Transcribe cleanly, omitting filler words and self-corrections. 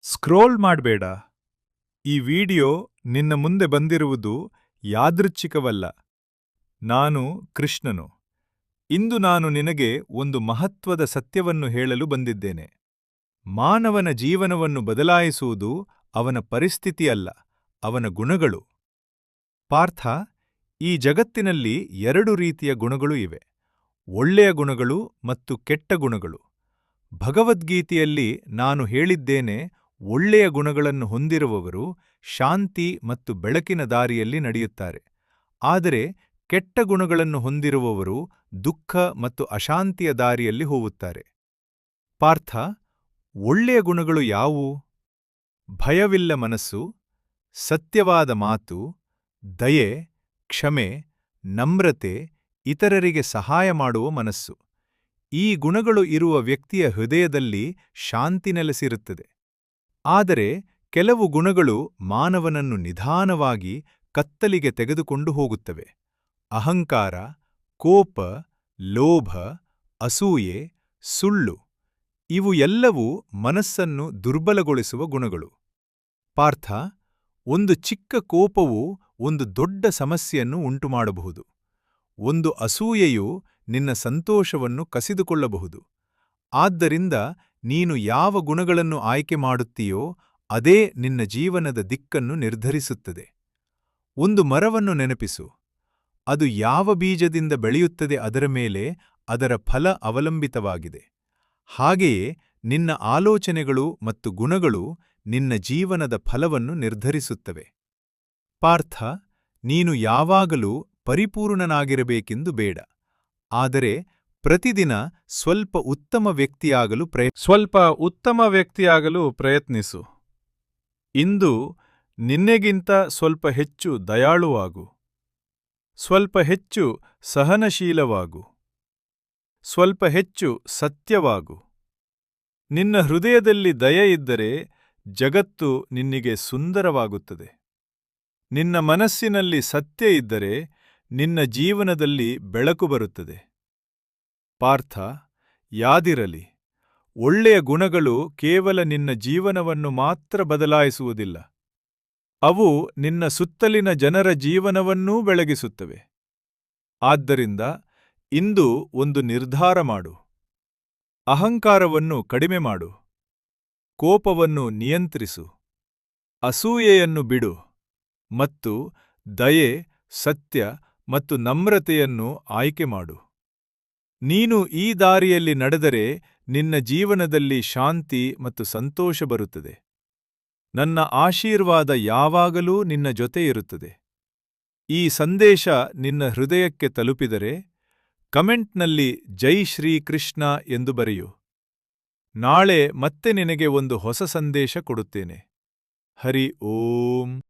Scroll ಮಾಡ್ಬೇಡ. ಈ video ನಿನ್ನ ಮುಂದೆ ಬಂದಿರುವುದು ಯಾದೃಚ್ಛಿಕವಲ್ಲ. ನಾನು ಕೃಷ್ಣನು. ಇಂದು ನಾನು ನಿನಗೆ ಒಂದು ಮಹತ್ವದ ಸತ್ಯವನ್ನು ಹೇಳಲು ಬಂದಿದ್ದೇನೆ. ಮಾನವನ ಜೀವನವನ್ನು ಬದಲಾಯಿಸುವುದು ಅವನ ಪರಿಸ್ಥಿತಿಯಲ್ಲ, ಅವನ ಗುಣಗಳು. ಪಾರ್ಥ, ಈ ಜಗತ್ತಿನಲ್ಲಿ ಎರಡು ರೀತಿಯ ಗುಣಗಳು ಇವೆ: ಒಳ್ಳೆಯ ಗುಣಗಳು ಮತ್ತು ಕೆಟ್ಟ ಗುಣಗಳು. ಭಗವದ್ಗೀತೆಯಲ್ಲಿ ನಾನು ಹೇಳಿದ್ದೇನೆ, ಒಳ್ಳೆಯ ಗುಣಗಳನ್ನು ಹೊಂದಿರುವವರು ಶಾಂತಿ ಮತ್ತು ಬೆಳಕಿನ ದಾರಿಯಲ್ಲಿ ನಡೆಯುತ್ತಾರೆ. ಆದರೆ ಕೆಟ್ಟ ಗುಣಗಳನ್ನು ಹೊಂದಿರುವವರು ದುಃಖ ಮತ್ತು ಅಶಾಂತಿಯ ದಾರಿಯಲ್ಲಿ ಹೋಗುತ್ತಾರೆ. ಪಾರ್ಥ, ಒಳ್ಳೆಯ ಗುಣಗಳು ಯಾವುವು? ಭಯವಿಲ್ಲ ಮನಸ್ಸು, ಸತ್ಯವಾದ ಮಾತು, ದಯೆ, ಕ್ಷಮೆ, ನಮ್ರತೆ, ಇತರರಿಗೆ ಸಹಾಯ ಮಾಡುವ ಮನಸ್ಸು. ಈ ಗುಣಗಳು ಇರುವ ವ್ಯಕ್ತಿಯ ಹೃದಯದಲ್ಲಿ ಶಾಂತಿ ನೆಲೆಸಿರುತ್ತದೆ. ಆದರೆ ಕೆಲವು ಗುಣಗಳು ಮಾನವನನ್ನು ನಿಧಾನವಾಗಿ ಕತ್ತಲಿಗೆ ತೆಗೆದುಕೊಂಡು ಹೋಗುತ್ತವೆ. ಅಹಂಕಾರ, ಕೋಪ, ಲೋಭ, ಅಸೂಯೆ, ಸುಳ್ಳು ಇವು ಎಲ್ಲವೂ ಮನಸ್ಸನ್ನು ದುರ್ಬಲಗೊಳಿಸುವ ಗುಣಗಳು. ಪಾರ್ಥ, ಒಂದು ಚಿಕ್ಕ ಕೋಪವು ಒಂದು ದೊಡ್ಡ ಸಮಸ್ಯೆಯನ್ನು ಉಂಟುಮಾಡಬಹುದು. ಒಂದು ಅಸೂಯೆಯು ನಿನ್ನ ಸಂತೋಷವನ್ನು ಕಸಿದುಕೊಳ್ಳಬಹುದು. ಆದ್ದರಿಂದ ನೀನು ಯಾವ ಗುಣಗಳನ್ನು ಆಯ್ಕೆ ಮಾಡುತ್ತೀಯೋ ಅದೇ ನಿನ್ನ ಜೀವನದ ದಿಕ್ಕನ್ನು ನಿರ್ಧರಿಸುತ್ತದೆ. ಒಂದು ಮರವನ್ನು ನೆನಪಿಸು. ಅದು ಯಾವ ಬೀಜದಿಂದ ಬೆಳೆಯುತ್ತದೆ ಅದರ ಮೇಲೆ ಅದರ ಫಲ ಅವಲಂಬಿತವಾಗಿದೆ. ಹಾಗೆಯೇ ನಿನ್ನ ಆಲೋಚನೆಗಳು ಮತ್ತು ಗುಣಗಳು ನಿನ್ನ ಜೀವನದ ಫಲವನ್ನು ನಿರ್ಧರಿಸುತ್ತವೆ. ಪಾರ್ಥ, ನೀನು ಯಾವಾಗಲೂ ಪರಿಪೂರ್ಣನಾಗಿರಬೇಕೆಂದು ಬೇಡ. ಆದರೆ ಪ್ರತಿದಿನ ಸ್ವಲ್ಪ ಉತ್ತಮ ವ್ಯಕ್ತಿಯಾಗಲು ಪ್ರಯತ್ನಿಸು. ಇಂದು ನಿನ್ನೆಗಿಂತ ಸ್ವಲ್ಪ ಹೆಚ್ಚು ದಯಾಳುವಾಗು. ಸ್ವಲ್ಪ ಹೆಚ್ಚು ಸಹನಶೀಲವಾಗು. ಸ್ವಲ್ಪ ಹೆಚ್ಚು ಸತ್ಯವಾಗು. ನಿನ್ನ ಹೃದಯದಲ್ಲಿ ದಯೆ ಇದ್ದರೆ ಜಗತ್ತು ನಿನ್ನಿಗೆ ಸುಂದರವಾಗುತ್ತದೆ. ನಿನ್ನ ಮನಸ್ಸಿನಲ್ಲಿ ಸತ್ಯ ಇದ್ದರೆ ನಿನ್ನ ಜೀವನದಲ್ಲಿ ಬೆಳಕು ಬರುತ್ತದೆ. ಪಾರ್ಥ, ಯಾದಿರಲಿ, ಒಳ್ಳೆಯ ಗುಣಗಳು ಕೇವಲ ನಿನ್ನ ಜೀವನವನ್ನು ಮಾತ್ರ ಬದಲಾಯಿಸುವುದಿಲ್ಲ, ಅವು ನಿನ್ನ ಸುತ್ತಲಿನ ಜನರ ಜೀವನವನ್ನೂ ಬೆಳಗಿಸುತ್ತವೆ. ಆದ್ದರಿಂದ ಇಂದು ಒಂದು ನಿರ್ಧಾರ ಮಾಡು. ಅಹಂಕಾರವನ್ನು ಕಡಿಮೆ ಮಾಡು. ಕೋಪವನ್ನು ನಿಯಂತ್ರಿಸು. ಅಸೂಯೆಯನ್ನು ಬಿಡು ಮತ್ತು ದಯೆ, ಸತ್ಯ ಮತ್ತು ನಮ್ರತೆಯನ್ನು ಆಯ್ಕೆ ಮಾಡು. ನೀನು ಈ ದಾರಿಯಲ್ಲಿ ನಡೆದರೆ ನಿನ್ನ ಜೀವನದಲ್ಲಿ ಶಾಂತಿ ಮತ್ತು ಸಂತೋಷ ಬರುತ್ತದೆ. ನನ್ನ ಆಶೀರ್ವಾದ ಯಾವಾಗಲೂ ನಿನ್ನ ಜೊತೆ ಇರುತ್ತದೆ. ಈ ಸಂದೇಶ ನಿನ್ನ ಹೃದಯಕ್ಕೆ ತಲುಪಿದರೆ ಕಮೆಂಟ್ನಲ್ಲಿ ಜೈ ಶ್ರೀ ಕೃಷ್ಣ ಎಂದು ಬರೆಯು. ನಾಳೆ ಮತ್ತೆ ನಿನಗೆ ಒಂದು ಹೊಸ ಸಂದೇಶ ಕೊಡುತ್ತೇನೆ. ಹರಿ ಓಂ.